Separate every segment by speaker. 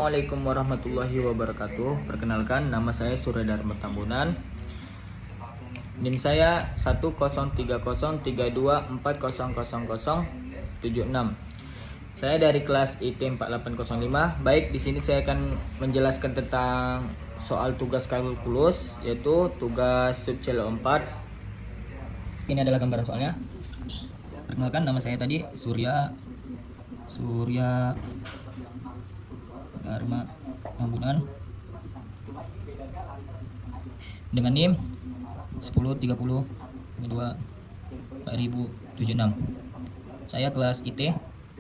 Speaker 1: Assalamualaikum warahmatullahi wabarakatuh. Perkenalkan, nama saya Surya Dharma Tambunan. NIM saya 1030324000076. Saya dari kelas IT 4805. Baik, di sini saya akan menjelaskan tentang soal tugas kalkulus, yaitu tugas subcelo 4. Ini adalah gambaran soalnya. Perkenalkan, nama saya tadi Surya Dharma Tambunan dengan NIM 1030.2.2076. Saya kelas IT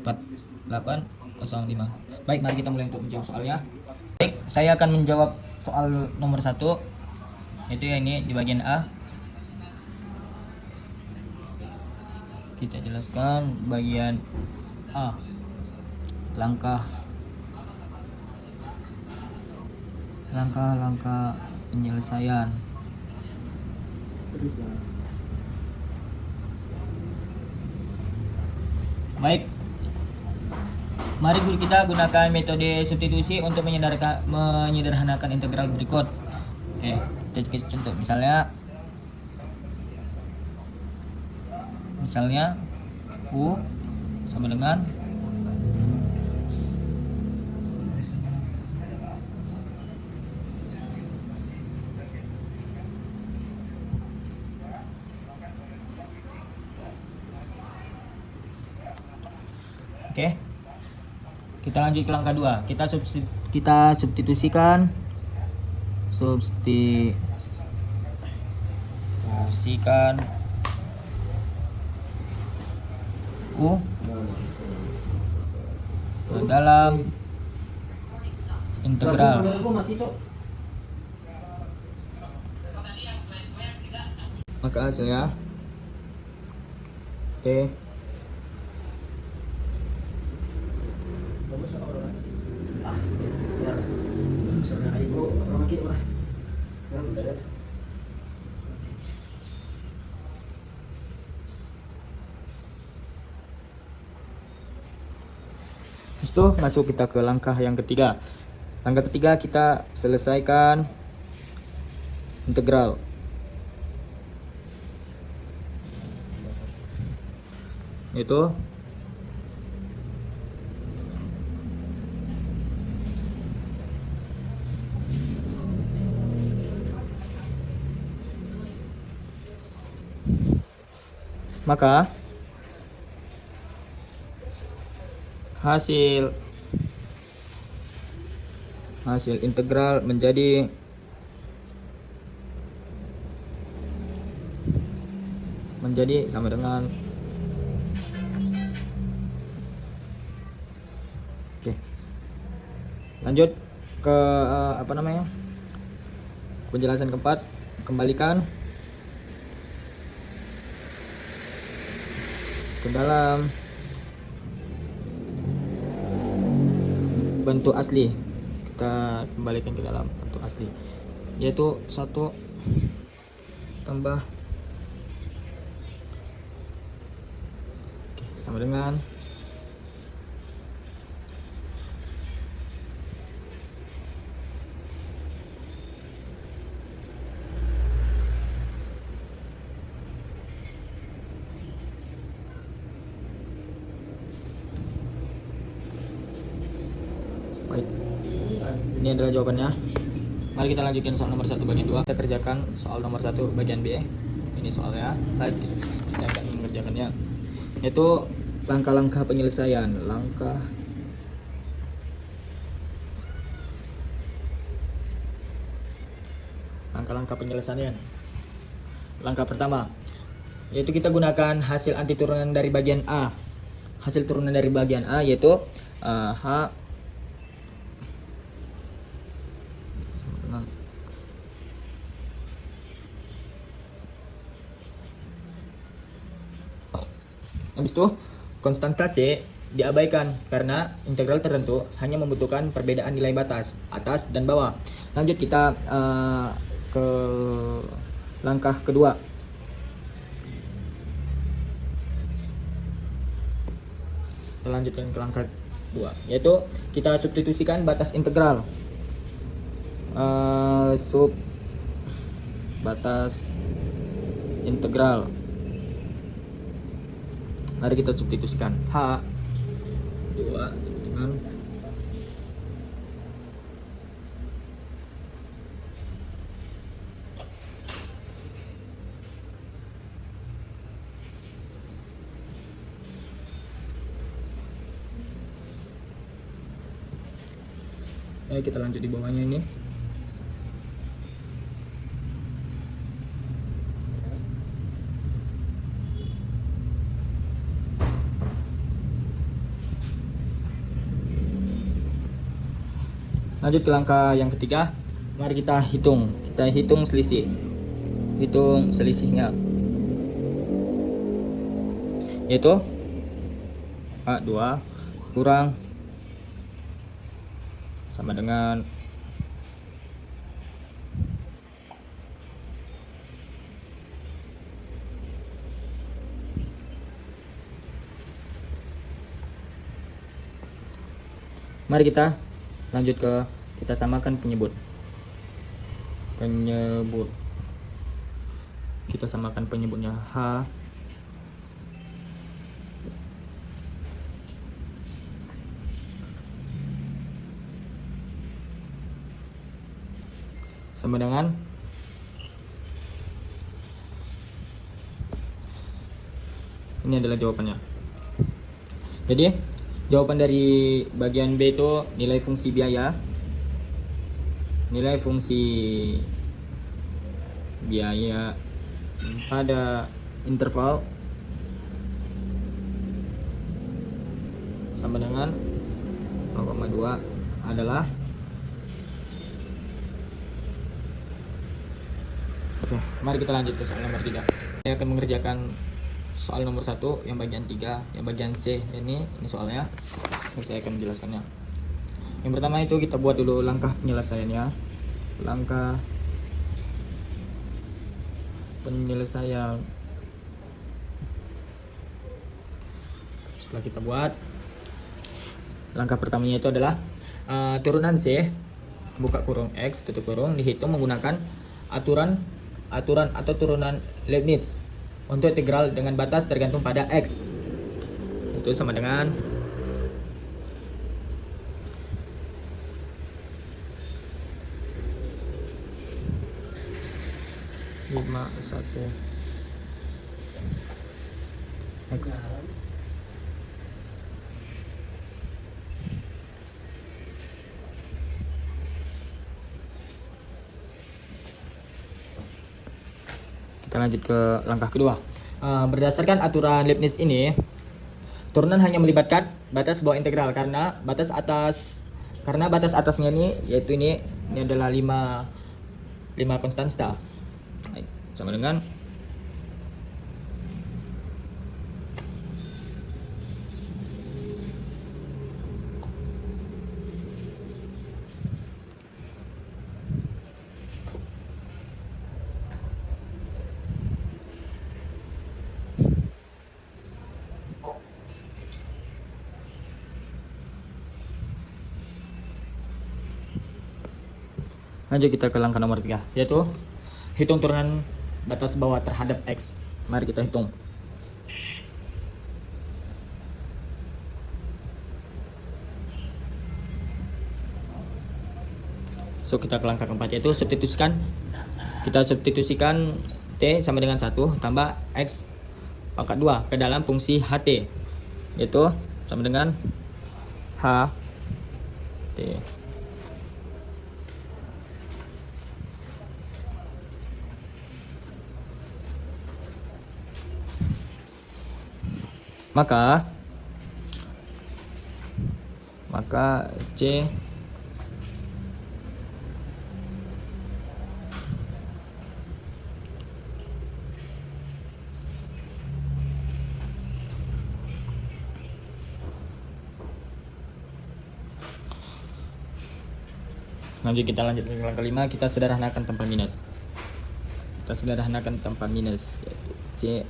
Speaker 1: 4805. Baik, mari kita mulai untuk menjawab soalnya. Baik, saya akan menjawab soal nomor 1, yaitu ini di bagian A. Kita jelaskan bagian A. Langkah penyelesaian. Baik, mari kita gunakan metode substitusi untuk menyederhanakan integral berikut. Oke, kita kasih contoh. Misalnya U sama dengan Oke, kita lanjut ke langkah 2. Kita substitusikan U ke dalam integral. Maka hasilnya T itu masuk kita ke langkah yang ketiga. Langkah ketiga, kita selesaikan integral. Itu maka hasil integral menjadi sama dengan Oke. Lanjut ke penjelasan keempat. Kembalikan ke dalam bentuk asli. Kita kembalikan ke dalam bentuk asli, yaitu 1 tambah sama dengan Baik, ini adalah jawabannya. Mari kita lanjutkan soal nomor 1 bagian 2. Kita kerjakan soal nomor 1 bagian B. Ini soalnya. Baik, saya akan mengerjakannya, yaitu langkah-langkah penyelesaian. Langkah penyelesaian. Langkah pertama, yaitu kita gunakan hasil anti turunan dari bagian A. Hasil turunan dari bagian A yaitu H Habis itu konstanta C diabaikan karena integral tertentu hanya membutuhkan perbedaan nilai batas atas dan bawah. Lanjut kita ke langkah kedua. Kita lanjutkan ke langkah 2, yaitu kita substitusikan batas integral. Batas integral. Mari kita substitusikan H 2 dengan kita lanjut di bawahnya ini. Lanjut ke langkah yang ketiga. Mari kita hitung. Kita hitung selisih. Hitung selisihnya. Yaitu A2 kurang sama dengan mari kita lanjut ke kita samakan penyebut. Kita samakan penyebutnya H sama dengan ini adalah jawabannya. Jadi jawaban dari bagian B itu nilai fungsi biaya. Nilai fungsi biaya pada interval sama dengan 0,2 adalah. Oke, mari kita lanjut ke soal nomor 3. Saya akan mengerjakan soal nomor 1 yang bagian 3, yang bagian C ini soalnya. Saya akan menjelaskannya. Yang pertama itu kita buat dulu langkah penyelesaiannya. Langkah penyelesaian. Setelah kita buat, langkah pertamanya itu adalah turunan C buka kurung X tutup kurung dihitung menggunakan aturan atau turunan Leibniz untuk integral dengan batas tergantung pada X. Itu sama dengan lima satu X. Kita lanjut ke langkah kedua. Berdasarkan aturan Leibniz ini, turunan hanya melibatkan batas bawah integral karena batas atasnya ini yaitu ini adalah 5 konstanta. Sama dengan lanjut kita ke langkah nomor 3, yaitu hitung turunan batas bawah terhadap X. Mari kita hitung. So kita ke langkah keempat, yaitu kita substitusikan T sama dengan 1 tambah X pangkat 2 ke dalam fungsi HT, yaitu sama dengan H T. Maka C lanjut kita lanjut ke langkah 5, kita sederhanakan tanpa minus. Yaitu C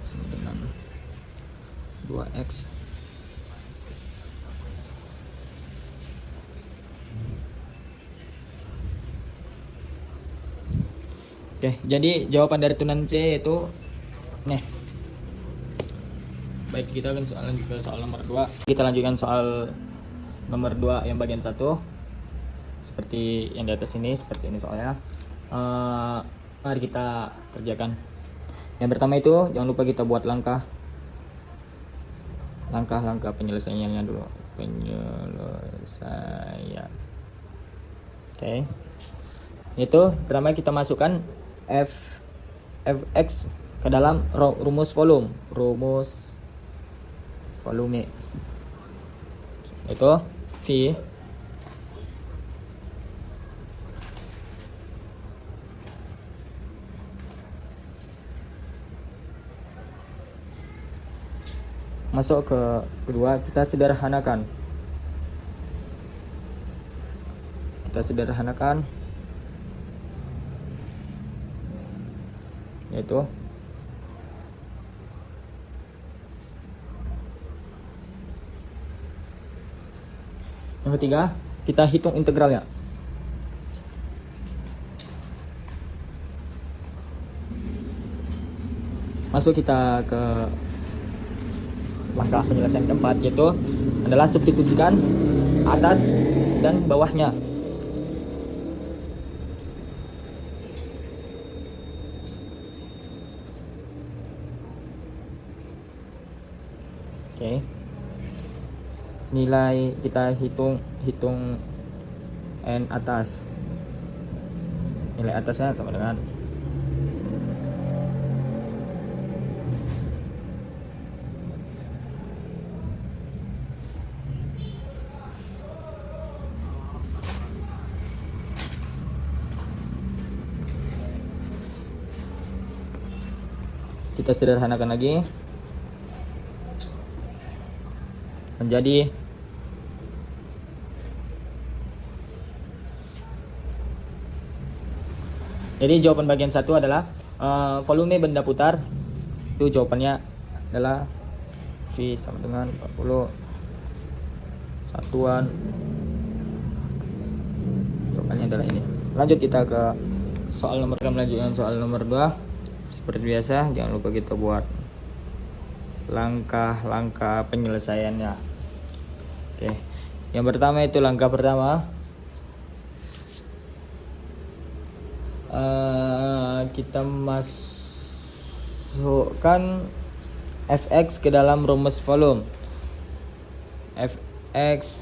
Speaker 1: sama dengan 2X Oke, jadi jawaban dari turunan C itu nih. Baik, kita akan lanjut ke soal nomor 2. Kita lanjutkan soal nomor 2 yang bagian 1. Seperti yang di atas ini, seperti ini soalnya. Mari kita kerjakan. Yang pertama itu jangan lupa kita buat langkah penyelesaiannya dulu. Penyelesaian. Oke. Itu pertama kita masukkan fx ke dalam rumus volume. Itu V masuk ke kedua, kita sederhanakan, yaitu yang ketiga kita hitung integralnya. Masuk kita ke langkah penyelesaian keempat, yaitu adalah substitusikan atas dan bawahnya. Oke. Nilai kita hitung n atas. Nilai atasnya sama dengan kita sederhanakan lagi menjadi jawaban bagian 1 adalah volume benda putar. Itu jawabannya adalah V sama dengan 40 satuan. Jawabannya adalah ini. Lanjut kita ke soal nomor 2. Seperti biasa, jangan lupa kita buat langkah penyelesaiannya. Oke. Yang pertama itu langkah pertama. Kita masukkan fx ke dalam rumus volume. Fx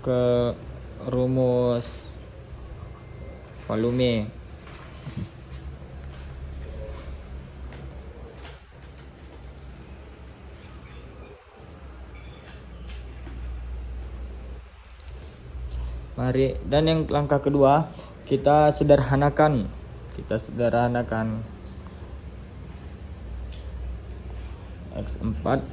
Speaker 1: ke rumus volume. Mari, dan yang langkah kedua kita sederhanakan X4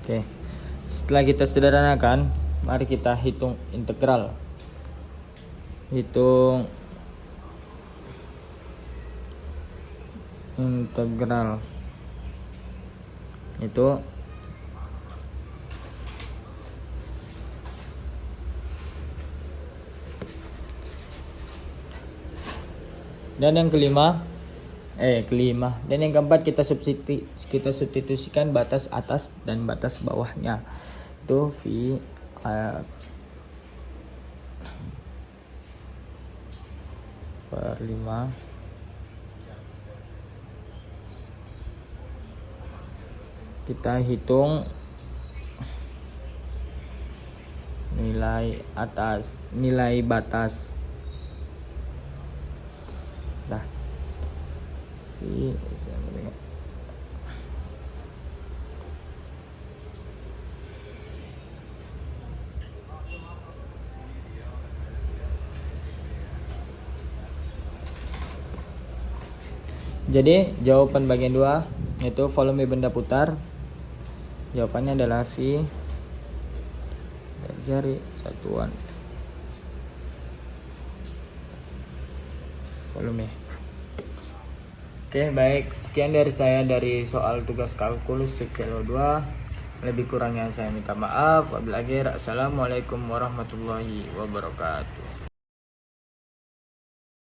Speaker 1: Oke. Setelah kita sederhanakan, mari kita hitung integral. Itu dan yang kelima dan yang keempat kita substitusikan batas atas dan batas bawahnya. Itu V per 5 kita hitung nilai batas. Nah, jadi jawaban bagian 2 yaitu volume benda putar. Jawabannya adalah V jari satuan volume. Oke, baik, sekian dari saya dari soal tugas kalkulus subcelo 2. Lebih kurangnya saya minta maaf. Wabillahi taufiq. Assalamualaikum warahmatullahi wabarakatuh.